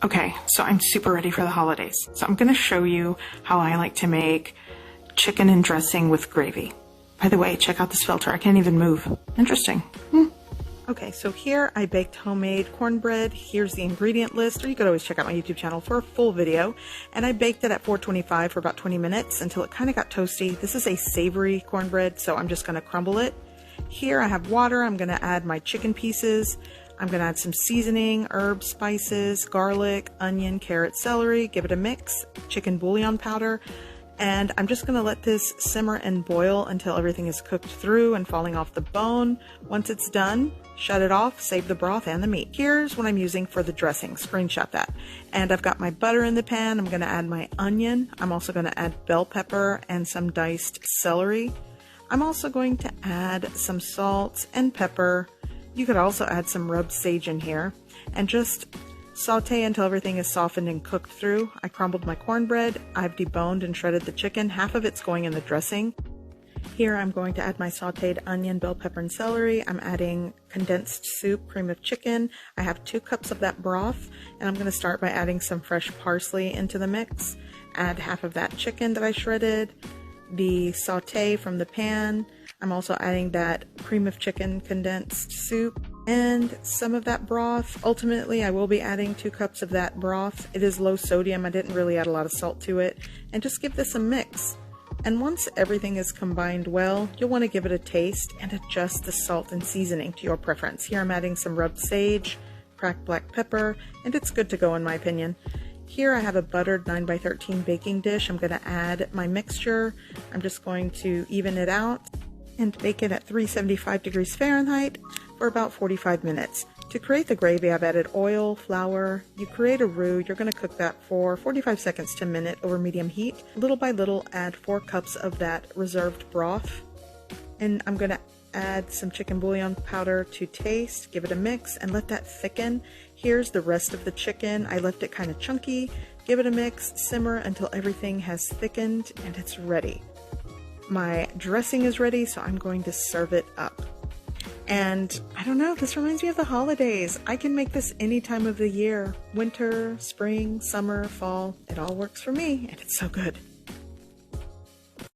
Okay, so I'm super ready for the holidays. So I'm gonna show you how I like to make chicken and dressing with gravy. By the way, check out this filter. I can't even move. Interesting. Okay, so here I baked homemade cornbread. Here's the ingredient list, or you could always check out my YouTube channel for a full video. And I baked it at 425 for about 20 minutes until it kind of got toasty. This is a savory cornbread, so I'm just gonna crumble it. Here I have water. I'm gonna add my chicken pieces. I'm gonna add some seasoning, herbs, spices, garlic, onion, carrot, celery, give it a mix, chicken bouillon powder, and I'm just gonna let this simmer and boil until everything is cooked through and falling off the bone. Once it's done, shut it off, save the broth and the meat. Here's what I'm using for the dressing, screenshot that. And I've got my butter in the pan. I'm gonna add my onion. I'm also gonna add bell pepper and some diced celery. I'm also going to add some salt and pepper. You could also add some rubbed sage in here and just saute until everything is softened and cooked through. I crumbled my cornbread. I've deboned and shredded the chicken. Half of it's going in the dressing. Here I'm going to add my sauteed onion, bell pepper, and celery. I'm adding condensed soup, cream of chicken. I have 2 cups of that broth, and I'm going to start by adding some fresh parsley into the mix. Add half of that chicken that I shredded, the saute from the pan. I'm also adding that cream of chicken condensed soup and some of that broth. Ultimately, I will be adding 2 cups of that broth. It is low sodium. I didn't really add a lot of salt to it. And just give this a mix. And once everything is combined well, you'll want to give it a taste and adjust the salt and seasoning to your preference. Here I'm adding some rubbed sage, cracked black pepper, and it's good to go in my opinion. Here I have a buttered 9x13 baking dish. I'm going to add my mixture. I'm just going to even it out and bake it at 375 degrees Fahrenheit for about 45 minutes. To create the gravy, I've added oil, flour. You create a roux. You're going to cook that for 45 seconds to a minute over medium heat. Little by little, add 4 cups of that reserved broth. And I'm going to add some chicken bouillon powder to taste, give it a mix, and let that thicken. Here's the rest of the chicken. I left it kind of chunky. Give it a mix, simmer until everything has thickened, and it's ready. My dressing is ready, so I'm going to serve it up. And I don't know, this reminds me of the holidays. I can make this any time of the year. Winter, spring, summer, fall, it all works for me, and it's so good.